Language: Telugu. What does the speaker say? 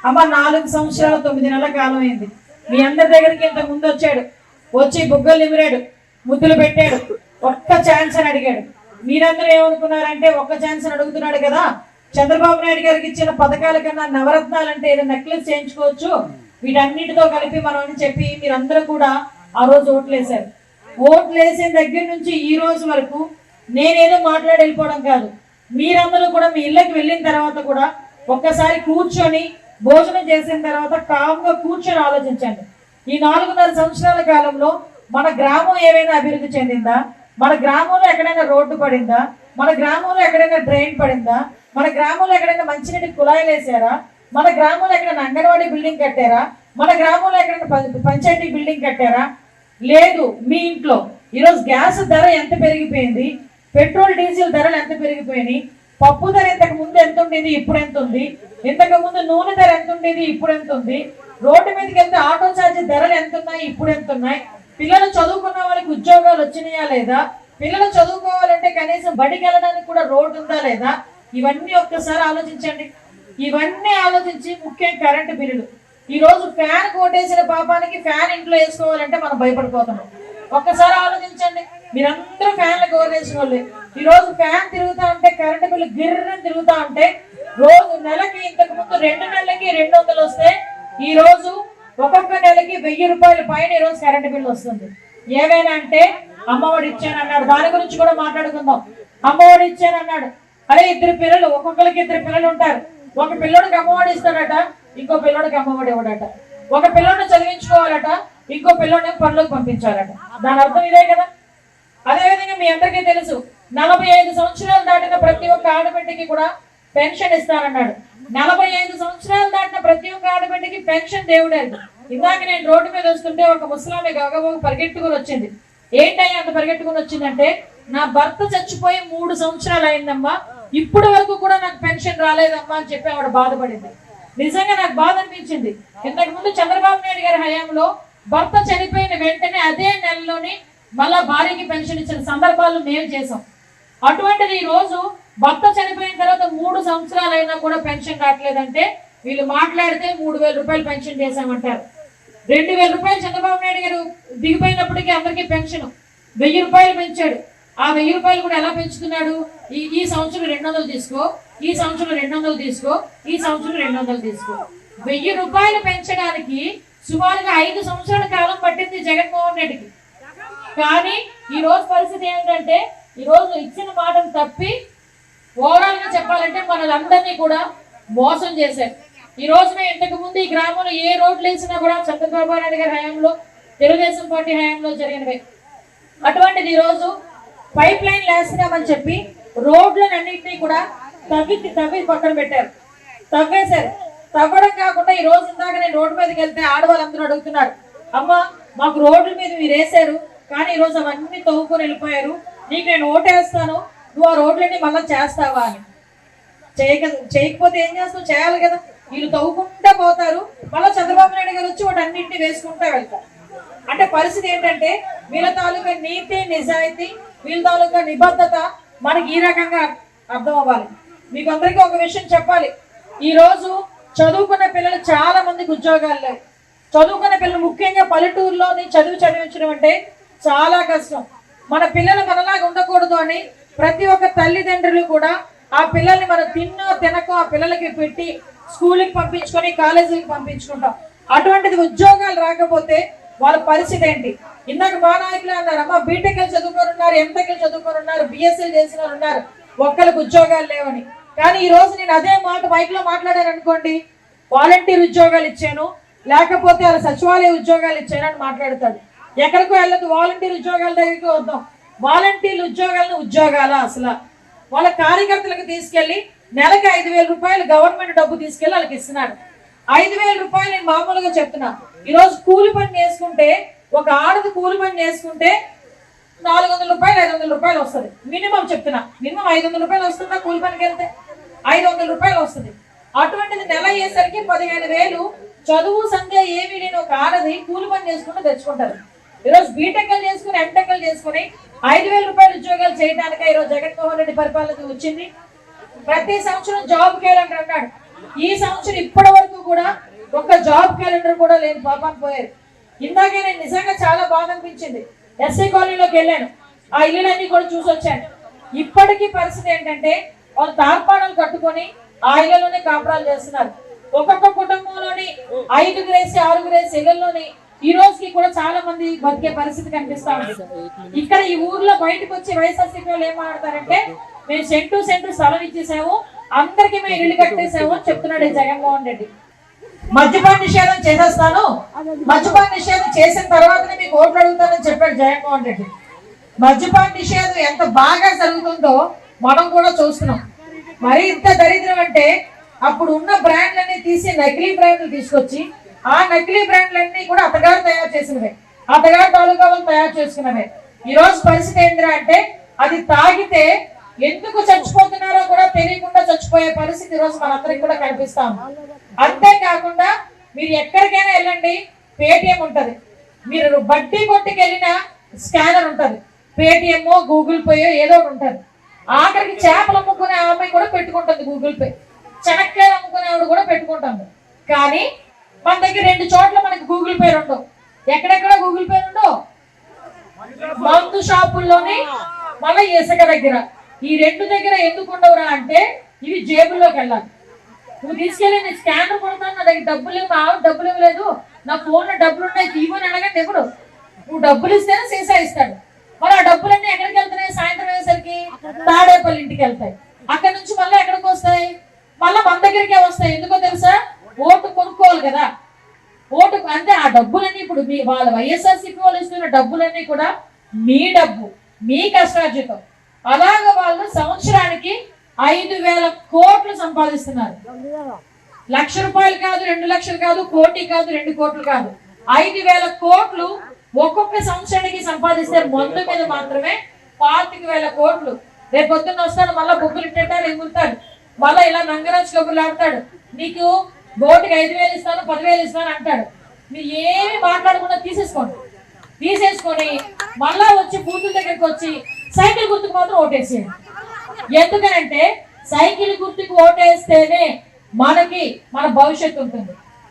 అమ్మ 4 సంవత్సరాలు 9 నెలల కాలం అయింది. మీ అందరి దగ్గరికి ఇంతకు ముందు వచ్చాడు, వచ్చి బుగ్గలు నిమిరాడు, ముద్దులు పెట్టాడు, ఒక్క ఛాన్స్ అని అడిగాడు. మీరందరూ ఏమనుకున్నారంటే ఒక్క ఛాన్స్ అని అడుగుతున్నాడు కదా, చంద్రబాబు నాయుడు గారికి ఇచ్చిన పథకాల కన్నా నవరత్నాలు అంటే ఏదో నెక్లెస్ చేయించుకోవచ్చు, వీటన్నిటితో కలిపి మనం అని చెప్పి మీరందరూ కూడా ఆ రోజు ఓట్లు వేశారు. ఓట్లు వేసిన దగ్గర నుంచి ఈ రోజు వరకు నేనేదో మాట్లాడి వెళ్ళిపోవడం కాదు, మీరందరూ కూడా మీ ఇళ్ళకి వెళ్ళిన తర్వాత కూడా ఒక్కసారి కూర్చొని భోజనం చేసిన తర్వాత కామ్గా కూర్చొని ఆలోచించండి. ఈ 4.5 సంవత్సరాల కాలంలో మన గ్రామం ఏమైనా అభివృద్ధి చెందిందా? మన గ్రామంలో ఎక్కడైనా రోడ్డు పడిందా? మన గ్రామంలో ఎక్కడైనా డ్రైన్ పడిందా? మన గ్రామంలో ఎక్కడైనా మంచినీటి కుళాయిలు వేసారా? మన గ్రామంలో ఎక్కడైనా అంగన్వాడీ బిల్డింగ్ కట్టారా? మన గ్రామంలో ఎక్కడైనా పంచాయతీ బిల్డింగ్ కట్టారా? లేదు. మీ ఇంట్లో ఈరోజు గ్యాస్ ధర ఎంత పెరిగిపోయింది, పెట్రోల్ డీజిల్ ధరలు ఎంత పెరిగిపోయినాయి, పప్పు ధర ఇంతకు ముందు ఎంత ఉండేది, ఇప్పుడు ఎంత ఉంది, ఇంతకు ముందు నూనె ధర ఎంత ఉండేది, ఇప్పుడు ఎంత ఉంది, రోడ్డు మీదకి వెళ్తే ఆటో ఛార్జీ ధరలు ఎంత ఉన్నాయి, ఇప్పుడు ఎంత ఉన్నాయి, పిల్లలు చదువుకున్న వాళ్ళకి ఉద్యోగాలు వచ్చినాయా లేదా, పిల్లలు చదువుకోవాలంటే కనీసం బడికి వెళ్ళడానికి కూడా రోడ్డు ఉందా లేదా, ఇవన్నీ ఒక్కసారి ఆలోచించండి. ఇవన్నీ ఆలోచించి ముఖ్యం కరెంటు బిల్లులు. ఈ రోజు ఫ్యాన్ కోటేసిన పాపానికి ఫ్యాన్ ఇంట్లో వేసుకోవాలంటే మనం భయపడిపోతున్నాం. ఒక్కసారి ఆలోచించండి. మీరందరూ ఫ్యాన్లు కోరేసిన వాళ్ళే. ఈ రోజు ఫ్యాన్ తిరుగుతా ఉంటే కరెంటు బిల్లు గిర్రని తిరుగుతా ఉంటే రోజు నెలకి ఇంతకు ముందు 2 నెలలకి 200 వస్తే ఈ రోజు ఒక్కొక్క నెలకి 1000 రూపాయల పైన ఈ రోజు కరెంటు బిల్లు వస్తుంది. ఏమైనా అంటే అమ్మఒడి ఇచ్చానన్నాడు, దాని గురించి కూడా మాట్లాడుకుందాం. అమ్మఒడి ఇచ్చానన్నాడు. అదే 2 పిల్లలు, ఒక్కొక్కరికి 2 పిల్లలు ఉంటారు. ఒక పిల్లోడికి అమ్మఒడి ఇస్తాడట, ఇంకో పిల్లోడికి అమ్మఒడి ఇవ్వడట. ఒక పిల్లోడిని చదివించుకోవాలట, ఇంకో పిల్లోడిని పనులకు పంపించాలట. దాని అర్థం ఇదే కదా. అదేవిధంగా మీ అందరికీ తెలుసు, 45 సంవత్సరాలు దాటిన ప్రతి ఒక్క ఆడబిడ్డకి కూడా పెన్షన్ ఇస్తానన్నాడు. 45 సంవత్సరాలు దాటిన ప్రతి ఒక్క ఆడబిడ్డకి పెన్షన్ దేవుడే. ఇందాక నేను రోడ్డు మీద వస్తుంటే ఒక ముసలామె గగబోగు పరిగెట్టుకుని వచ్చింది. ఏంటయ్యా అంత పరిగెట్టుకుని వచ్చిందంటే, నా భర్త చచ్చిపోయి 3 సంవత్సరాలు అయిందమ్మా, ఇప్పటి వరకు కూడా నాకు పెన్షన్ రాలేదమ్మా అని చెప్పి ఆవిడ బాధపడింది. నిజంగా నాకు బాధ అనిపించింది. ఇంతకు ముందు చంద్రబాబు నాయుడు గారి హయాంలో భర్త చనిపోయిన వెంటనే అదే నెలలోని మళ్ళా భార్యకి పెన్షన్ ఇచ్చిన సందర్భాలు మేము చేసాం. అటువంటిది ఈ రోజు భర్త చనిపోయిన తర్వాత 3 సంవత్సరాలు అయినా కూడా పెన్షన్ రావట్లేదంటే వీళ్ళు మాట్లాడితే 3000 రూపాయలు పెన్షన్ చేశామంటారు. 2000 రూపాయలు చంద్రబాబు నాయుడు గారు దిగిపోయినప్పటికీ అందరికీ పెన్షన్ 1000 రూపాయలు పెంచాడు. ఆ 1000 రూపాయలు కూడా ఎలా పెంచుతున్నాడు? ఈ సంవత్సరం 200 తీసుకో, ఈ సంవత్సరం 200 తీసుకో, ఈ సంవత్సరం 200 తీసుకో. 1000 రూపాయలు పెంచడానికి సుమారుగా 5 సంవత్సరాల కాలం పట్టింది జగన్మోహన్ రెడ్డికి. కానీ ఈ రోజు పరిస్థితి ఏంటంటే, ఈ రోజు ఇచ్చిన మాటను తప్పి ఓవరాల్ గా చెప్పాలంటే మనలందరినీ కూడా మోసం చేశారు. ఈ రోజున ఇంతకు ముందు ఈ గ్రామంలో ఏ రోడ్లు వేసినా కూడా చంద్రబాబు నాయుడు గారి హయాంలో, తెలుగుదేశం పార్టీ హయాంలో జరిగినవే. అటువంటిది ఈ రోజు పైప్ లైన్ వేస్తున్నామని చెప్పి రోడ్లను అన్నింటినీ కూడా తవ్వి పక్కన పెట్టారు, తవ్వేశారు. తవ్వడం కాకుండా ఈ రోజు ఇందాక నేను రోడ్డు మీదకి వెళ్తే ఆడవాళ్ళందరూ అడుగుతున్నారు, అమ్మ మాకు రోడ్ల మీద మీరు వేశారు కానీ ఈ రోజు అవన్నీ తవ్వుకొని వెళ్ళిపోయారు, నీకు నేను ఓటేస్తాను, నువ్వు ఆ రోడ్లన్నీ మళ్ళీ చేస్తావా అని. చేయకపోతే ఏం చేస్తావు? చేయాలి కదా. వీళ్ళు తవ్వుకుంటా పోతారు, మళ్ళీ చంద్రబాబు నాయుడు గారు వచ్చి వాటి అన్నింటినీ వేసుకుంటా వెళ్తారు. అంటే పరిస్థితి ఏంటంటే వీళ్ళ తాలూకా నీతి నిజాయితీ, వీళ్ళ తాలూకా నిబద్ధత మనకి ఈ రకంగా అర్థం అవ్వాలి. మీకు అందరికీ ఒక విషయం చెప్పాలి. ఈ రోజు చదువుకున్న పిల్లలు చాలా మందికి ఉద్యోగాలు లేవు. చదువుకున్న పిల్లలు ముఖ్యంగా పల్లెటూరులోని చదివించడం అంటే చాలా కష్టం. మన పిల్లలు మనలాగా ఉండకూడదు అని ప్రతి ఒక్క తల్లిదండ్రులు కూడా ఆ పిల్లల్ని మనం తినకో ఆ పిల్లలకి పెట్టి స్కూల్కి పంపించుకొని కాలేజీకి పంపించుకుంటాం. అటువంటిది ఉద్యోగాలు రాకపోతే వాళ్ళ పరిస్థితి ఏంటి? ఇందాక మా నాయకులు అన్నారు, అమ్మ బీటెక్ చదువుకొని ఉన్నారు, ఎంటెక్ చదువుకొని ఉన్నారు, బిఎస్సీ చేసిన వాళ్ళు ఉన్నారు, ఒక్కరికి ఉద్యోగాలు లేవని. కానీ ఈ రోజు నేను అదే మాట మైక్ లో మాట్లాడాను అనుకోండి, వాలంటీర్ ఉద్యోగాలు ఇచ్చాను, లేకపోతే అలా సచివాలయ ఉద్యోగాలు ఇచ్చాను అని మాట్లాడతాడు. ఎక్కడికో వెళ్ళదు, వాలంటీర్ ఉద్యోగాల దగ్గరికి వద్దాం. వాలంటీర్ ఉద్యోగాలను ఉద్యోగాలా? అసలు వాళ్ళ కార్యకర్తలకు తీసుకెళ్లి నెలకి 5000 రూపాయలు గవర్నమెంట్ డబ్బు తీసుకెళ్లి వాళ్ళకి ఇస్తున్నాడు. 5000 రూపాయలు నేను మామూలుగా చెప్తున్నా. ఈరోజు కూలి పని చేసుకుంటే, ఒక ఆడది కూలి పని చేసుకుంటే 400 రూపాయలు 500 రూపాయలు వస్తుంది మినిమం. చెప్తున్నా, మినిమం 500 రూపాయలు వస్తుందా? కూలి పనికి వెళ్తే 500 రూపాయలు వస్తుంది. అటువంటిది నెల అయ్యేసరికి 15000 చదువు సంధ్య ఏమీ లేని ఒక ఆడది కూలి పని చేసుకుంటూ తెచ్చుకుంటారు. ఈరోజు బీటెక్లు చేసుకుని ఎంటెక్లు చేసుకుని 5000 రూపాయలు ఉద్యోగాలు చేయడానికే ఈరోజు జగన్మోహన్ రెడ్డి పరిపాలన వచ్చింది. ప్రతి సంవత్సరం జాబ్ కేలండి అన్నాడు. ఈ సంవత్సరం ఇప్పటి వరకు కూడా ఒక జాబ్ క్యాలెండర్ కూడా లేని పాపాన్ని పోయారు. ఇందాకే నేను నిజంగా చాలా బాధ అనిపించింది. ఎస్ఐ కాలనీలోకి వెళ్ళాను, ఆ ఇల్లులన్నీ కూడా చూసి వచ్చాను. ఇప్పటికీ పరిస్థితి ఏంటంటే వాళ్ళు తార్పాణాలు కట్టుకొని ఆ ఇళ్లలోనే కాపురాలు చేస్తున్నారు. ఒక్కొక్క కుటుంబంలోని 5 6 ఇళ్లలోని ఈ రోజుకి కూడా చాలా మంది బతికే పరిస్థితి కనిపిస్తా ఉంది. ఇక్కడ ఈ ఊర్లో బయటకు వచ్చి వైఎస్ఆర్సీపీ వాళ్ళు ఏం మాట్లాడతారంటే మేము సెంటు స్థలం ఇచ్చేసాము, అందరికీ మేము ఇల్లు కట్టేసాము అని చెప్తున్నాడు ఈ జగన్మోహన్ రెడ్డి. మద్యపాన నిషేధం చేసేస్తాను, మద్యపాన నిషేధం చేసిన తర్వాతనే మీకు ఓట్లు అడుగుతానని చెప్పాడు జగన్మోహన్ రెడ్డి. మద్యపాన నిషేధం ఎంత బాగా జరుగుతుందో మనం కూడా చూస్తున్నాం. మరి ఇంత దరిద్రం అంటే అప్పుడు ఉన్న బ్రాండ్లన్నీ తీసి నకిలీ బ్రాండ్లు తీసుకొచ్చి ఆ నకిలీ బ్రాండ్లన్నీ కూడా అతగారు తయారు చేసినవే, అతగారు తాలూకా వాళ్ళు తయారు చేసుకున్నవే. ఈ రోజు పరిస్థితి ఏంటిరా అంటే అది తాగితే ఎందుకు చచ్చిపోతున్నారో కూడా తెలియకుండా చచ్చిపోయే పరిస్థితి ఈ రోజు మనందరికి కూడా కనిపిస్తాం. అంతేకాకుండా మీరు ఎక్కడికైనా వెళ్ళండి, పేటిఎం ఉంటది, మీరు బడ్డీ కొట్టుకు వెళ్ళిన స్కానర్ ఉంటది, పేటిఎం గూగుల్ పే ఏదో ఒకటి ఉంటది. ఆఖరికి చేపలు అమ్ముకునే ఆమె కూడా పెట్టుకుంటుంది గూగుల్ పే, చెనక్కాయలు అమ్ముకునే ఆవిడ కూడా పెట్టుకుంటుంది. కానీ మన దగ్గర 2 చోట్ల మనకి గూగుల్ పే ఉండవు. ఎక్కడెక్కడ గూగుల్ పే ఉండవు? మందు షాపుల్లోని మళ్ళీ ఇసుక దగ్గర. ఈ 2 దగ్గర ఎందుకు ఉండవురా అంటే ఇవి జేబుల్లోకి వెళ్ళాలి. నువ్వు తీసుకెళ్ళి నేను స్కానర్ కొడతాను, నా దగ్గర డబ్బులు లేవు, మా ఆవిడ డబ్బులు ఇవ్వలేదు, నా ఫోన్లో డబ్బులు ఉన్నాయి ఇవ్వని అడగండి. ఎప్పుడు నువ్వు డబ్బులు ఇస్తేనే సీసా ఇస్తాడు. మరి ఆ డబ్బులన్నీ ఎక్కడికి వెళ్తున్నాయి? సాయంత్రం అయ్యేసరికి తాడేపల్లి ఇంటికి వెళ్తాయి. అక్కడ నుంచి మళ్ళీ ఎక్కడికి వస్తాయి? మళ్ళీ మన దగ్గరికే వస్తాయి. ఎందుకో తెలుసా? ఓటు కొనుక్కోవాలి కదా. ఓటు అంటే ఆ డబ్బులన్నీ ఇప్పుడు మీ వాళ్ళ వైఎస్ఆర్సీపీ వాళ్ళు ఇస్తున్న డబ్బులన్నీ కూడా మీ డబ్బు, మీ కష్టార్జితం. అలాగ వాళ్ళు సంవత్సరానికి 5,000 కోట్లు సంపాదిస్తున్నారు. 1,00,000 రూపాయలు కాదు, 2 లక్షలు కాదు, కోటి కాదు, 2 కోట్లు కాదు, 5,000 కోట్లు ఒక్కొక్క సంవత్సరానికి సంపాదిస్తే మందు మీద మాత్రమే 25,000 కోట్లు. రేపు పొద్దున్న వస్తాడు, మళ్ళీ బొగ్గులు ఇట్టేటారు, ఎగురుతాడు, మళ్ళీ ఇలా నంగరాజు కబుర్లు ఆడతాడు, నీకు ఓటుకి 5,000 ఇస్తాను, 10,000 ఇస్తాను అంటాడు. మీరు ఏమి మాట్లాడకుండా తీసేసుకొని మళ్ళా వచ్చి బూతుల దగ్గరికి వచ్చి సైకిల్ గుర్తుకు మాత్రం ఓటేసేయండి. ఎందుకనంటే సైకిల్ గుర్తుకు ఓటేస్తేనే మనకి మన భవిష్యత్తు ఉంటుంది.